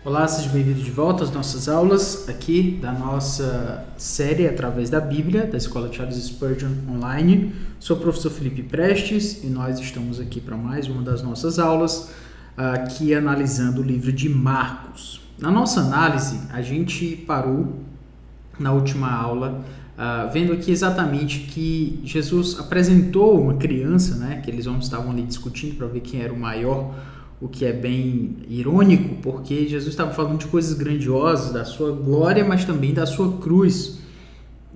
Olá, seja bem-vindo de volta às nossas aulas aqui da nossa série Através da Bíblia, da Escola Charles Spurgeon Online. Sou o professor Felipe Prestes e nós estamos aqui para mais uma das nossas aulas, aqui analisando o livro de Marcos. Na nossa análise, a gente parou na última aula, vendo aqui exatamente que Jesus apresentou uma criança, né, aqueles homens estavam ali discutindo para ver quem era o maior, o que é bem irônico, porque Jesus estava falando de coisas grandiosas, da sua glória, mas também da sua cruz.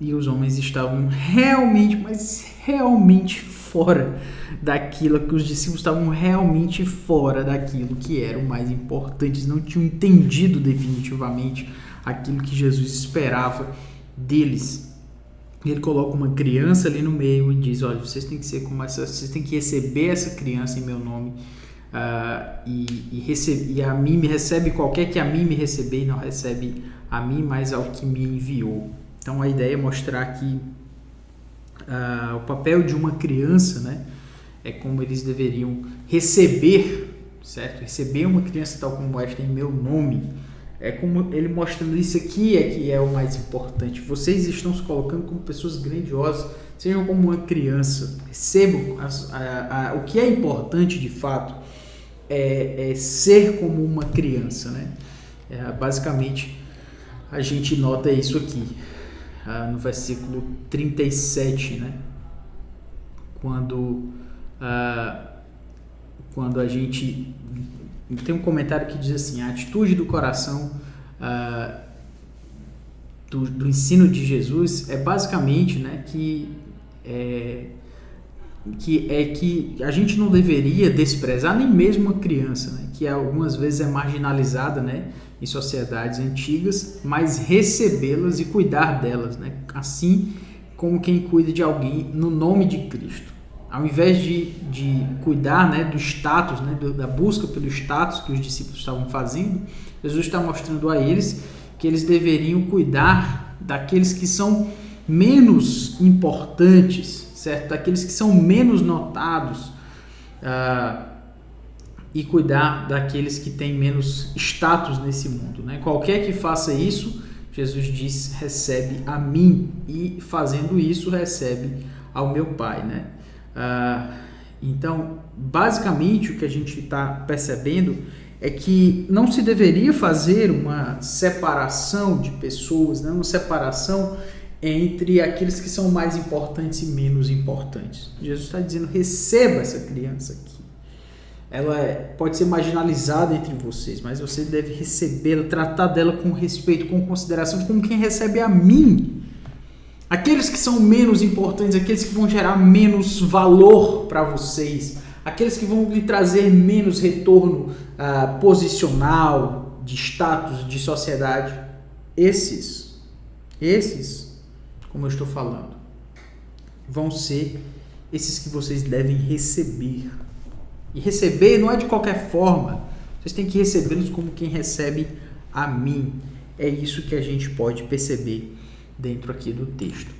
E os homens estavam realmente, mas realmente fora daquilo, que os discípulos estavam realmente fora daquilo que era o mais importante. Eles não tinham entendido definitivamente aquilo que Jesus esperava deles. Ele coloca uma criança ali no meio e diz: olha, vocês têm que ser como essa, vocês têm que receber essa criança em meu nome. E a mim me recebe qualquer que a mim me receber, e não recebe a mim, mas ao que me enviou. Então a ideia é mostrar que o papel de uma criança, né, é como eles deveriam receber, certo? Receber uma criança tal como esta em meu nome. É como ele mostrando isso aqui é que é o mais importante. Vocês estão se colocando como pessoas grandiosas, sejam como uma criança. Recebam o que é importante de fato. É ser como uma criança, né? Basicamente, a gente nota isso aqui, no versículo 37, né? Quando a gente tem um comentário que diz assim: a atitude do coração do ensino de Jesus é basicamente, né, que a gente não deveria desprezar nem mesmo uma criança, né, que algumas vezes é marginalizada, né, em sociedades antigas, mas recebê-las e cuidar delas, né, assim como quem cuida de alguém no nome de Cristo. Ao invés de cuidar, né, do status, né, da busca pelo status que os discípulos estavam fazendo, Jesus está mostrando a eles que eles deveriam cuidar daqueles que são menos importantes, certo? Daqueles que são menos notados, e cuidar daqueles que têm menos status nesse mundo, né? Qualquer que faça isso, Jesus diz, recebe a mim, e fazendo isso recebe ao meu Pai, né? Então, basicamente o que a gente está percebendo é que não se deveria fazer uma separação de pessoas, né? Uma separação entre aqueles que são mais importantes e menos importantes. Jesus está dizendo: receba essa criança aqui. Ela pode ser marginalizada entre vocês, mas você deve recebê-la, tratar dela com respeito, com consideração, como quem recebe a mim. Aqueles que são menos importantes, aqueles que vão gerar menos valor para vocês, aqueles que vão lhe trazer menos retorno posicional, de status, de sociedade, esses, como eu estou falando, vão ser esses que vocês devem receber. E receber não é de qualquer forma. Vocês têm que recebê-los como quem recebe a mim. É isso que a gente pode perceber dentro aqui do texto.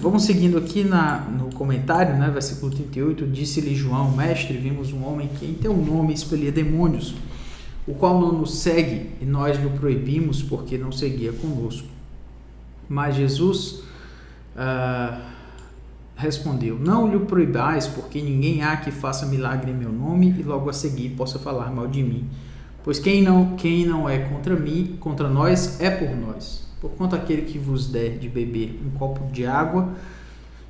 Vamos seguindo aqui no comentário, né? Versículo 38, disse-lhe João: mestre, vimos um homem que em teu nome expelia demônios, o qual não nos segue, e nós lhe proibimos porque não seguia conosco. Mas Jesus respondeu: não lhe proibais, porque ninguém há que faça milagre em meu nome e logo a seguir possa falar mal de mim. Pois quem não é contra mim, contra nós, é por nós. Porquanto aquele que vos der de beber um copo de água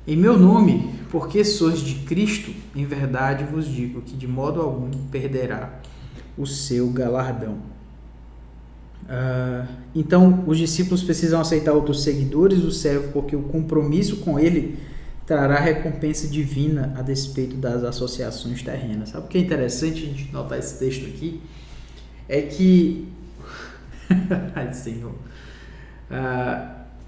em meu nome, porque sois de Cristo, em verdade vos digo que de modo algum perderá o seu galardão. Então, os discípulos precisam aceitar outros seguidores do servo, porque o compromisso com ele trará recompensa divina a despeito das associações terrenas. Sabe o que é interessante a gente notar esse texto aqui? É que ai, Senhor,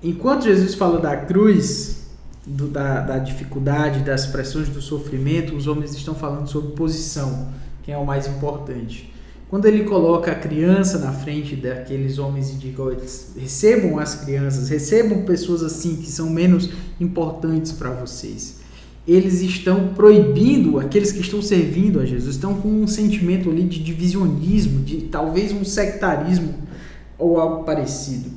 enquanto Jesus fala da cruz, da dificuldade, das pressões do sofrimento, os homens estão falando sobre posição, quem é o mais importante. Quando ele coloca a criança na frente daqueles homens e diz: recebam as crianças, recebam pessoas assim que são menos importantes para vocês. eles estão proibindo, aqueles que estão servindo a Jesus, estão com um sentimento ali de divisionismo, de talvez um sectarismo ou algo parecido.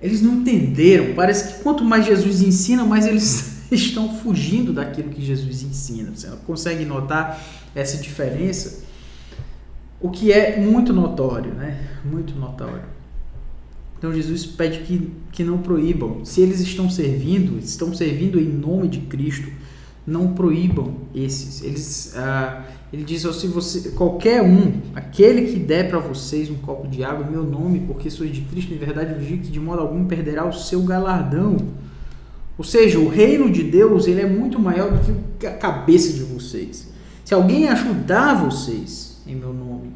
Eles não entenderam, parece que quanto mais Jesus ensina, mais eles estão fugindo daquilo que Jesus ensina. Você consegue notar essa diferença? O que é muito notório, né? Muito notório. Então Jesus pede que não proíbam. Se eles estão servindo em nome de Cristo, não proíbam esses. Ele diz, se você, qualquer um, aquele que der para vocês um copo de água em meu nome, porque sois de Cristo, em verdade vos digo que de modo algum perderá o seu galardão. Ou seja, o reino de Deus, ele é muito maior do que a cabeça de vocês. Se alguém ajudar vocês em meu nome,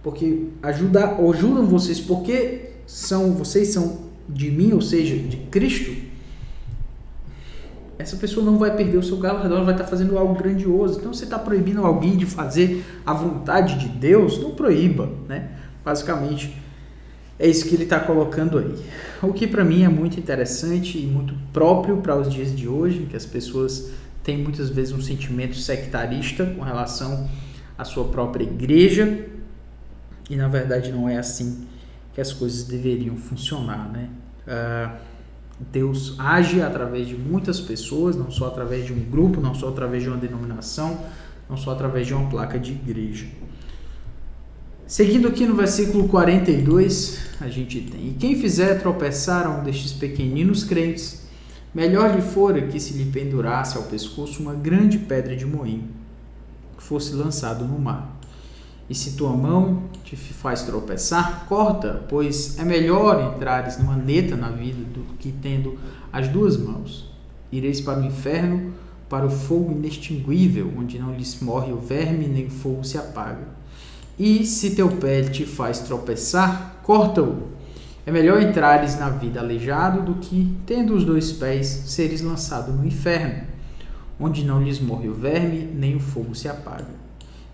porque ajudam vocês porque vocês são de mim, ou seja, de Cristo, essa pessoa não vai perder o seu galardão, ela vai estar fazendo algo grandioso. Então, você está proibindo alguém de fazer a vontade de Deus, não proíba, né? Basicamente, é isso que ele está colocando aí. O que para mim é muito interessante e muito próprio para os dias de hoje, que as pessoas têm muitas vezes um sentimento sectarista com relação à sua própria igreja, e na verdade não é assim que as coisas deveriam funcionar, né? Deus age através de muitas pessoas, não só através de um grupo, não só através de uma denominação, não só através de uma placa de igreja. Seguindo aqui no versículo 42, a gente tem: e quem fizer tropeçar a um destes pequeninos crentes, melhor lhe fora que se lhe pendurasse ao pescoço uma grande pedra de moinho, que fosse lançado no mar. E se tua mão te faz tropeçar, corta, pois é melhor entrares numa neta na vida do que tendo as duas mãos. Ireis para o inferno, para o fogo inextinguível, onde não lhes morre o verme, nem o fogo se apaga. E se teu pé te faz tropeçar, corta-o. É melhor entrares na vida aleijado do que, tendo os dois pés, seres lançado no inferno, onde não lhes morre o verme, nem o fogo se apaga.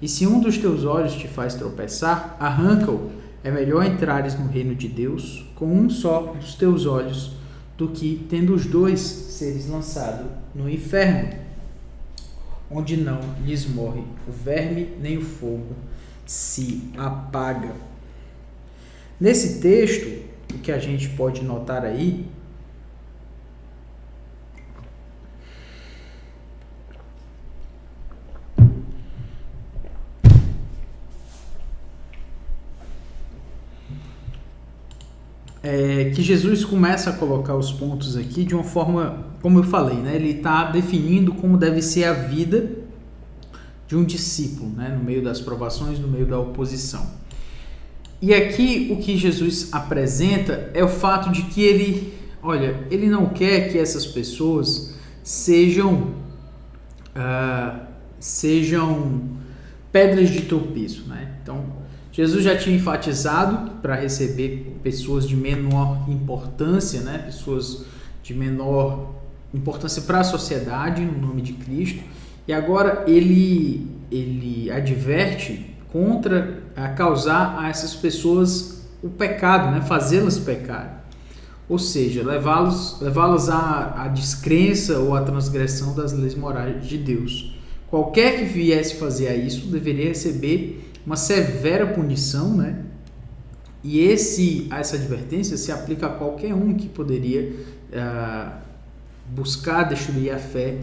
E se um dos teus olhos te faz tropeçar, arranca-o. É melhor entrares no reino de Deus com um só dos teus olhos, do que, tendo os dois, seres lançado no inferno, onde não lhes morre o verme, nem o fogo se apaga. Nesse texto, o que a gente pode notar aí é que Jesus começa a colocar os pontos aqui de uma forma, como eu falei, né? Ele está definindo como deve ser a vida de um discípulo, né? No meio das provações, no meio da oposição. E aqui o que Jesus apresenta é o fato de que ele não quer que essas pessoas sejam pedras de tropeço, né? Então, Jesus já tinha enfatizado para receber pessoas de menor importância, né? Pessoas de menor importância para a sociedade, no nome de Cristo. E agora ele adverte contra causar a essas pessoas o pecado, né? Fazê-las pecar. Ou seja, levá-las à descrença ou à transgressão das leis morais de Deus. Qualquer que viesse fazer isso deveria receber uma severa punição, né? E essa advertência se aplica a qualquer um que poderia buscar destruir a fé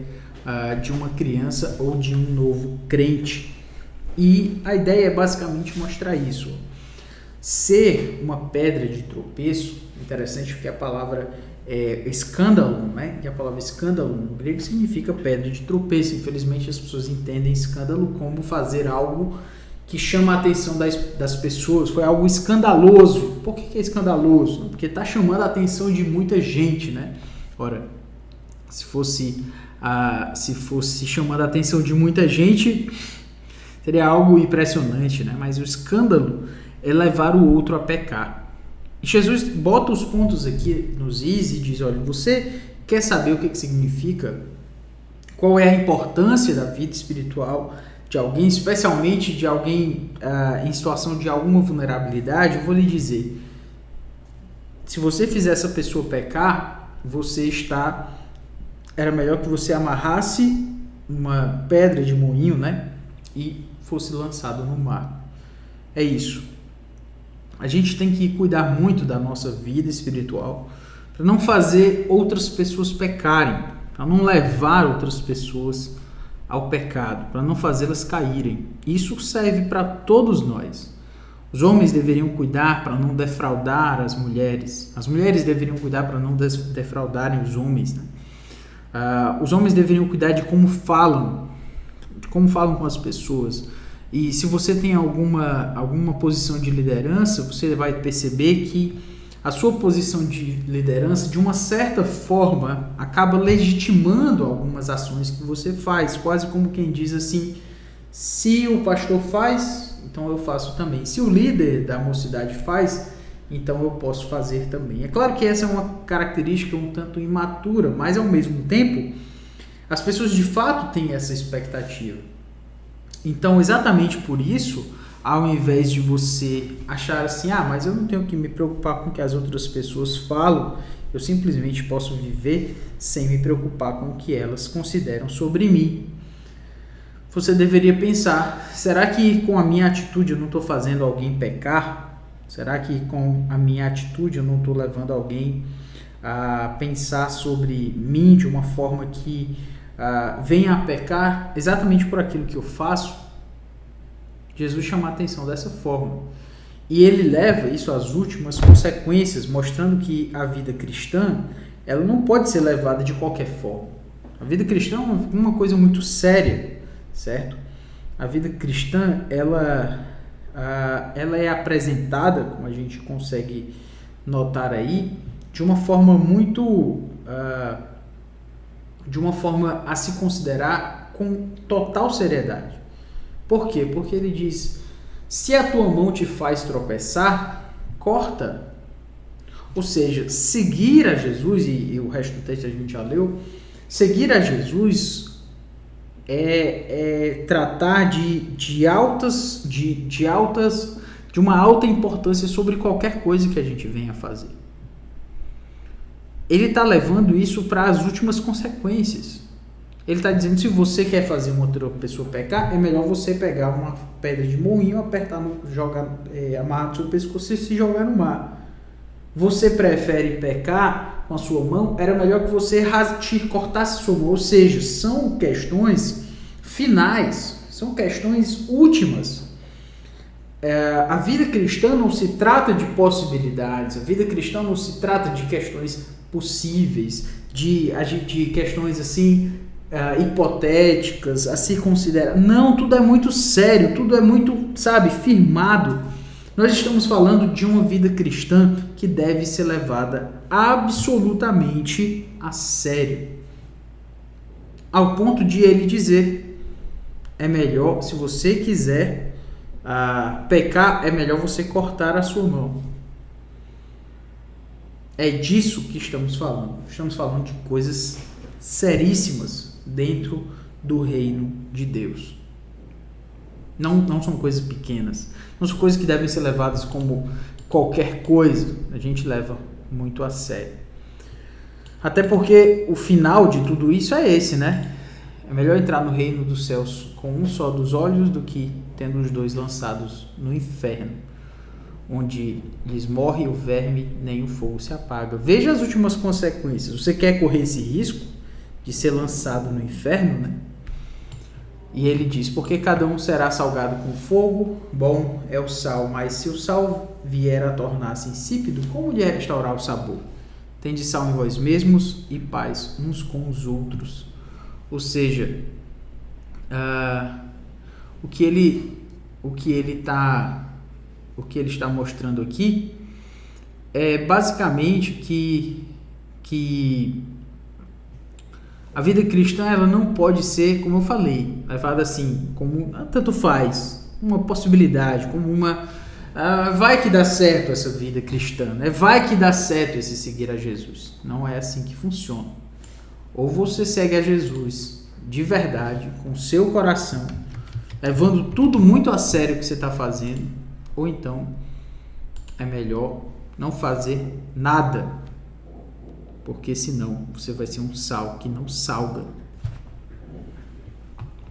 de uma criança ou de um novo crente. E a ideia é basicamente mostrar isso. Ser uma pedra de tropeço, interessante porque a palavra escândalo, né? Que a palavra escândalo no grego significa pedra de tropeço. Infelizmente as pessoas entendem escândalo como fazer algo que chama a atenção das pessoas, foi algo escandaloso. Por que é escandaloso? Porque está chamando a atenção de muita gente, né? Ora, se fosse chamando a atenção de muita gente, seria algo impressionante, né? Mas o escândalo é levar o outro a pecar. E Jesus bota os pontos aqui nos is e diz: olha, você quer saber o que significa? Qual é a importância da vida espiritual de alguém, especialmente de alguém em situação de alguma vulnerabilidade? Eu vou lhe dizer: se você fizer essa pessoa pecar, você está era melhor que você amarrasse uma pedra de moinho, né? E fosse lançado no mar. É isso. A gente tem que cuidar muito da nossa vida espiritual para não fazer outras pessoas pecarem, para não levar outras pessoas ao pecado, para não fazê-las caírem. Isso serve para todos nós. Os homens deveriam cuidar para não defraudar as mulheres deveriam cuidar para não defraudarem os homens, né? Os homens deveriam cuidar de como falam com as pessoas. E se você tem alguma posição de liderança, você vai perceber que a sua posição de liderança, de uma certa forma, acaba legitimando algumas ações que você faz, quase como quem diz assim: se o pastor faz, então eu faço também. Se o líder da mocidade faz, então eu posso fazer também. É claro que essa é uma característica um tanto imatura, mas ao mesmo tempo, as pessoas de fato têm essa expectativa. Então, exatamente por isso, ao invés de você achar assim, mas eu não tenho que me preocupar com o que as outras pessoas falam, eu simplesmente posso viver sem me preocupar com o que elas consideram sobre mim. Você deveria pensar, será que com a minha atitude eu não estou fazendo alguém pecar? Será que com a minha atitude eu não estou levando alguém a pensar sobre mim de uma forma que venha a pecar exatamente por aquilo que eu faço? Jesus chama a atenção dessa forma. E ele leva isso às últimas consequências, mostrando que a vida cristã ela não pode ser levada de qualquer forma. A vida cristã é uma coisa muito séria, certo? A vida cristã ela é apresentada, como a gente consegue notar aí, de uma forma muito... de uma forma a se considerar com total seriedade. Por quê? Porque ele diz, se a tua mão te faz tropeçar, corta. Ou seja, seguir a Jesus, e o resto do texto a gente já leu, seguir a Jesus é tratar de uma alta importância sobre qualquer coisa que a gente venha fazer. Ele está levando isso para as últimas consequências. Ele está dizendo, se você quer fazer uma outra pessoa pecar, é melhor você pegar uma pedra de moinho, amarrar no seu pescoço e se jogar no mar. Você prefere pecar com a sua mão? Era melhor que você cortasse a sua mão. Ou seja, são questões finais, são questões últimas. A vida cristã não se trata de possibilidades, a vida cristã não se trata de questões possíveis, de questões assim hipotéticas a se considerar. Não, tudo é muito sério, tudo é muito, firmado. Nós estamos falando de uma vida cristã que deve ser levada absolutamente a sério, ao ponto de ele dizer, é melhor, se você quiser pecar, é melhor você cortar a sua mão. É disso que estamos falando. Estamos falando de coisas seríssimas dentro do reino de Deus. Não são coisas pequenas. Não são coisas que devem ser levadas como qualquer coisa. A gente leva muito a sério. Até porque o final de tudo isso é esse, né? É melhor entrar no reino dos céus com um só dos olhos do que tendo os dois lançados no inferno, onde lhes morre o verme, nem o fogo se apaga. Veja as últimas consequências. Você quer correr esse risco de ser lançado no inferno, né? E ele diz, porque cada um será salgado com fogo, bom é o sal, mas se o sal vier a tornar-se insípido, como lhe restaurar o sabor? Tende sal em vós mesmos e paz uns com os outros. Ou seja, o que ele está mostrando aqui é basicamente que a vida cristã ela não pode ser, como eu falei, levada assim, como tanto faz, uma possibilidade, como uma vai que dá certo essa vida cristã, né? Vai que dá certo esse seguir a Jesus. Não é assim que funciona. Ou você segue a Jesus de verdade, com o seu coração, levando tudo muito a sério que você está fazendo, ou então é melhor não fazer nada. porque senão você vai ser um sal que não salga.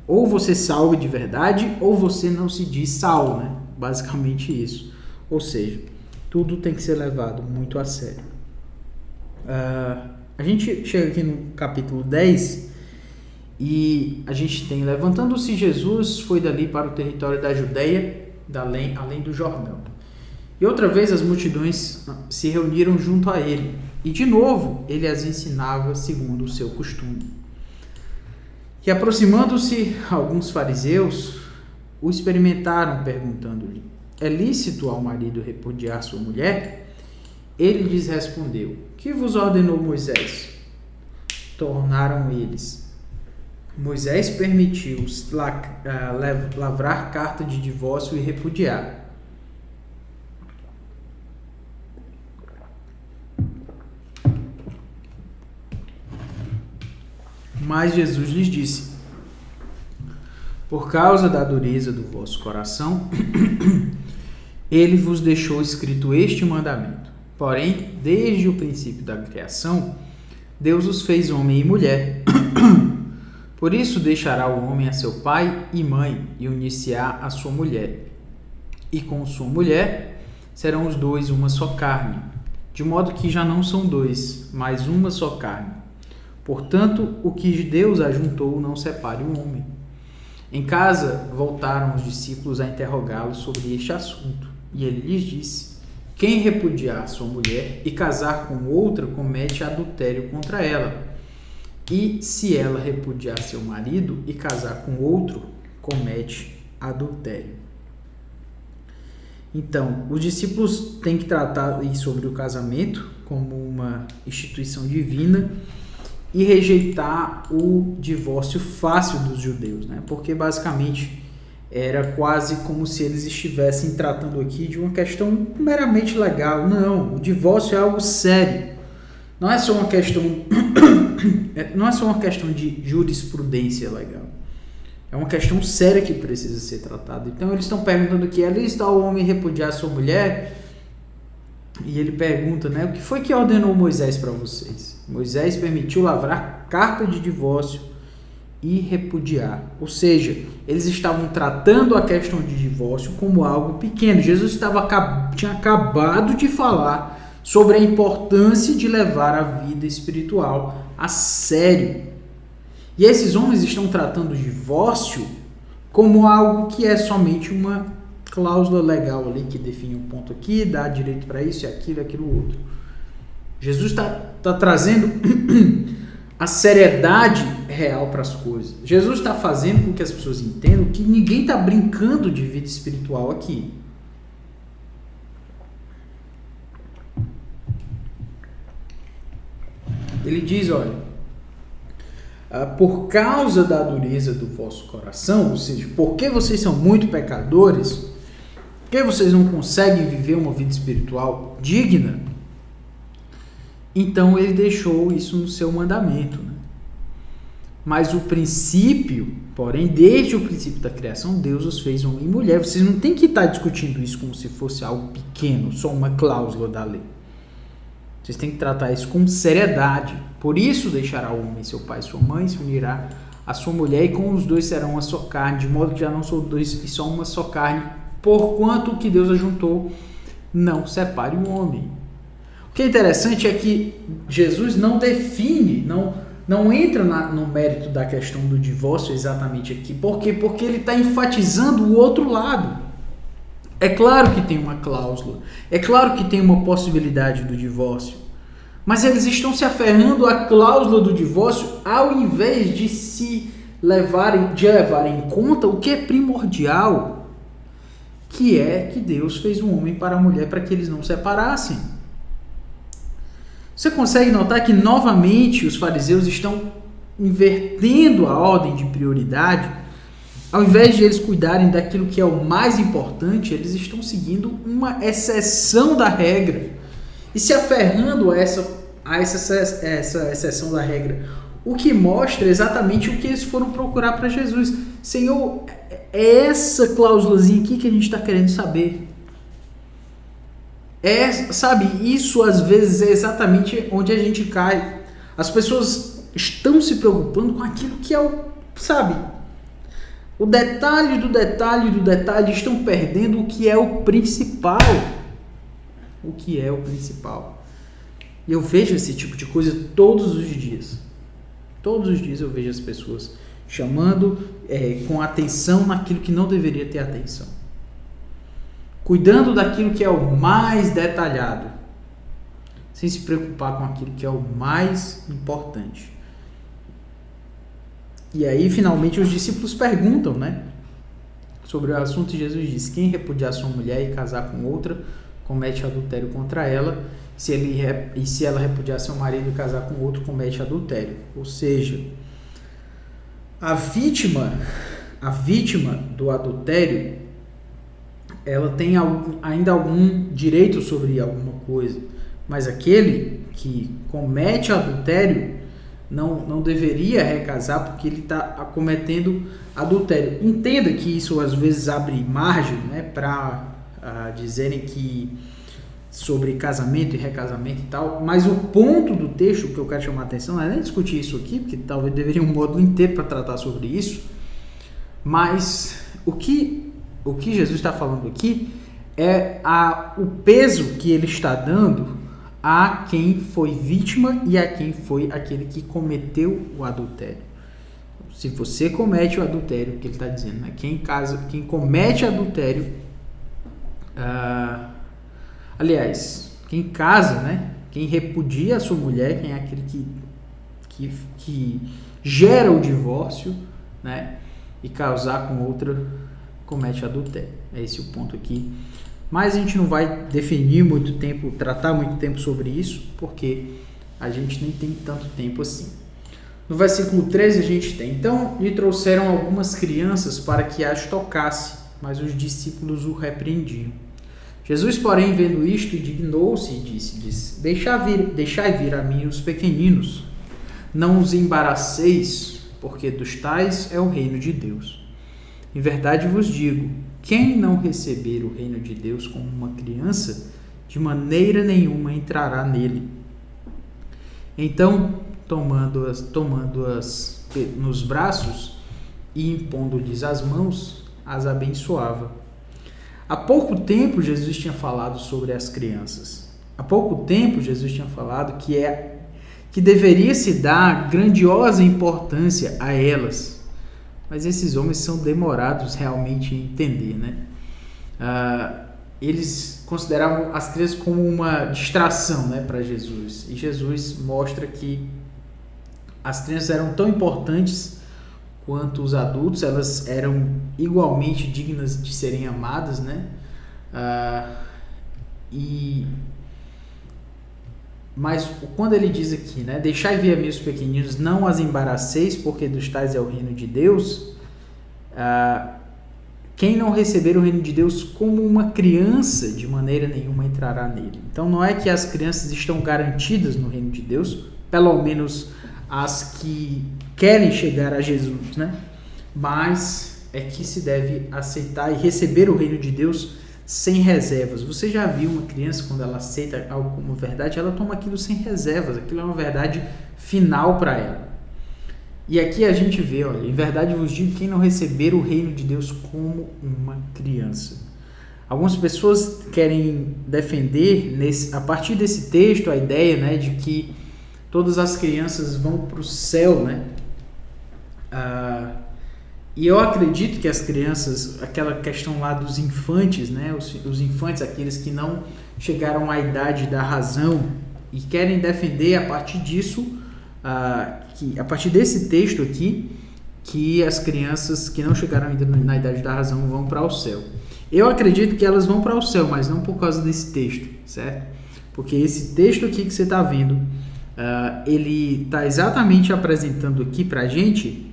Ou você salga de verdade, ou você não se diz sal, né? Basicamente isso. Ou seja, tudo tem que ser levado muito a sério. A gente chega aqui no capítulo 10 e a gente tem: levantando-se Jesus, foi dali para o território da Judeia, além do Jordão. E outra vez as multidões se reuniram junto a ele, e de novo ele as ensinava segundo o seu costume. E aproximando-se alguns fariseus, o experimentaram, perguntando-lhe: é lícito ao marido repudiar sua mulher? Ele lhes respondeu: que vos ordenou Moisés? Tornaram eles: Moisés permitiu lavrar carta de divórcio e repudiar. Mas Jesus lhes disse: por causa da dureza do vosso coração, ele vos deixou escrito este mandamento. Porém, desde o princípio da criação, Deus os fez homem e mulher. Por isso deixará o homem a seu pai e mãe e unir-se-á a sua mulher. E com sua mulher serão os dois uma só carne, de modo que já não são dois, mas uma só carne. Portanto, o que Deus ajuntou não separe o homem. Em casa, voltaram os discípulos a interrogá-lo sobre este assunto. E ele lhes disse: quem repudiar sua mulher e casar com outra, comete adultério contra ela. E se ela repudiar seu marido e casar com outro, comete adultério. Então, os discípulos têm que tratar sobre o casamento como uma instituição divina e rejeitar o divórcio fácil dos judeus, né? Porque basicamente era quase como se eles estivessem tratando aqui de uma questão meramente legal. Não, o divórcio é algo sério. Não é só uma questão de jurisprudência legal. É uma questão séria que precisa ser tratada. Então eles estão perguntando aqui: ali está o homem repudiar sua mulher? E ele pergunta, né, o que foi que ordenou Moisés para vocês? Moisés permitiu lavrar carta de divórcio e repudiar. Ou seja, eles estavam tratando a questão de divórcio como algo pequeno. Jesus tinha acabado de falar sobre a importância de levar a vida espiritual a sério. E esses homens estão tratando o divórcio como algo que é somente uma cláusula legal ali que define um ponto aqui, dá direito para isso e aquilo outro. Jesus está trazendo a seriedade real para as coisas. Jesus está fazendo com que as pessoas entendam que ninguém está brincando de vida espiritual aqui. Ele diz, olha, por causa da dureza do vosso coração, ou seja, porque vocês são muito pecadores, porque vocês não conseguem viver uma vida espiritual digna, então ele deixou isso no seu mandamento, né? Mas o princípio, porém, desde o princípio da criação, Deus os fez homem e mulher. Vocês não têm que estar discutindo isso como se fosse algo pequeno, só uma cláusula da lei. Vocês têm que tratar isso com seriedade. Por isso deixará o homem seu pai e sua mãe, se unirá a sua mulher, e com os dois serão uma só carne, de modo que já não são dois e só uma só carne, porquanto o que Deus ajuntou não separe o homem. O que é interessante é que Jesus não define, não entra no mérito da questão do divórcio exatamente aqui. Por quê? Porque ele está enfatizando o outro lado. É claro que tem uma cláusula, é claro que tem uma possibilidade do divórcio, mas eles estão se aferrando à cláusula do divórcio ao invés de levar em conta o que é primordial, que é que Deus fez o homem para a mulher para que eles não separassem. Você consegue notar que novamente os fariseus estão invertendo a ordem de prioridade? Ao invés de eles cuidarem daquilo que é o mais importante, eles estão seguindo uma exceção da regra e se aferrando a essa exceção da regra. O que mostra exatamente o que eles foram procurar para Jesus. Senhor, é essa cláusulazinha aqui que a gente está querendo saber. Sabe, isso às vezes é exatamente onde a gente cai. As pessoas estão se preocupando com aquilo que é o detalhe do detalhe do detalhe, estão perdendo o que é o principal. O que é o principal. E eu vejo esse tipo de coisa todos os dias. Todos os dias eu vejo as pessoas chamando com atenção naquilo que não deveria ter atenção. Cuidando daquilo que é o mais detalhado, sem se preocupar com aquilo que é o mais importante. E aí, finalmente, os discípulos perguntam, né, sobre o assunto, e Jesus diz: quem repudiar sua mulher e casar com outra, comete adultério contra ela, e se ela repudiar seu marido e casar com outro, comete adultério. Ou seja, a vítima do adultério, ela tem ainda algum direito sobre alguma coisa, mas aquele que comete adultério não deveria recasar porque ele está cometendo adultério. Entenda que isso às vezes abre margem, né, para dizerem que sobre casamento e recasamento e tal, mas o ponto do texto que eu quero chamar a atenção não é nem discutir isso aqui, porque talvez deveria um módulo inteiro para tratar sobre isso, mas o que Jesus está falando aqui é o peso que ele está dando a quem foi vítima e a quem foi aquele que cometeu o adultério. Se você comete o adultério, o que ele está dizendo, né? Quem comete adultério, aliás, quem casa, né? Quem repudia a sua mulher, quem é aquele que gera o divórcio, né? E casar com outra, comete adultério. É esse o ponto aqui. Mas a gente não vai definir muito tempo, tratar muito tempo sobre isso, porque a gente nem tem tanto tempo assim. No versículo 13 a gente tem: então lhe trouxeram algumas crianças para que as tocasse, mas os discípulos o repreendiam. Jesus, porém, vendo isto, indignou-se e disse-lhes: deixai vir a mim os pequeninos, não os embaraceis, porque dos tais é o reino de Deus. Em verdade vos digo, quem não receber o reino de Deus como uma criança, de maneira nenhuma entrará nele. Então, tomando-as nos braços e impondo-lhes as mãos, as abençoava. Há pouco tempo Jesus tinha falado sobre as crianças. Há pouco tempo Jesus tinha falado que deveria se dar grandiosa importância a elas. Mas esses homens são demorados realmente em entender, né? Eles consideravam as crianças como uma distração, né, para Jesus. E Jesus mostra que as crianças eram tão importantes quanto os adultos, elas eram igualmente dignas de serem amadas, né? Mas quando ele diz aqui, né, deixai vir a mim os pequeninos, não as embaraceis, porque dos tais é o reino de Deus, quem não receber o reino de Deus como uma criança, de maneira nenhuma entrará nele. Então não é que as crianças estão garantidas no reino de Deus, pelo menos as que querem chegar a Jesus, né? Mas é que se deve aceitar e receber o reino de Deus sem reservas. Você já viu uma criança, quando ela aceita algo como verdade, ela toma aquilo sem reservas, aquilo é uma verdade final para ela. E aqui a gente vê, olha, em verdade vos digo, quem não receber o reino de Deus como uma criança. Algumas pessoas querem defender, a partir desse texto, a ideia, né, de que todas as crianças vão para o céu, né? E eu acredito que as crianças, aquela questão lá dos infantes, né? Os infantes, aqueles que não chegaram à idade da razão e querem defender a partir disso, a partir desse texto aqui, que as crianças que não chegaram ainda na idade da razão vão para o céu. Eu acredito que elas vão para o céu, mas não por causa desse texto, certo? Porque esse texto aqui que você está vendo, ele está exatamente apresentando aqui para a gente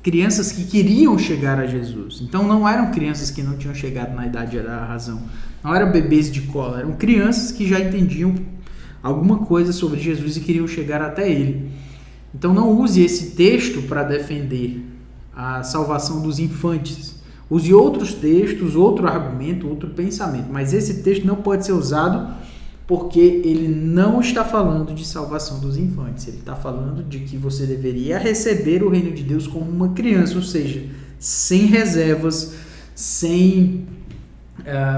crianças que queriam chegar a Jesus. Então não eram crianças que não tinham chegado na idade da razão, não eram bebês de cola, eram crianças que já entendiam alguma coisa sobre Jesus e queriam chegar até ele. Então não use esse texto para defender a salvação dos infantes. Use outros textos, outro argumento, outro pensamento, mas esse texto não pode ser usado porque ele não está falando de salvação dos infantes, ele está falando de que você deveria receber o reino de Deus como uma criança, ou seja, sem reservas, sem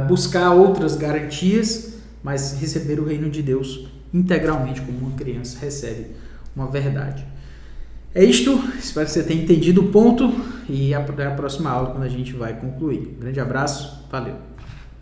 buscar outras garantias, mas receber o reino de Deus integralmente como uma criança recebe uma verdade. É isto, espero que você tenha entendido o ponto e até a próxima aula quando a gente vai concluir. Um grande abraço, valeu!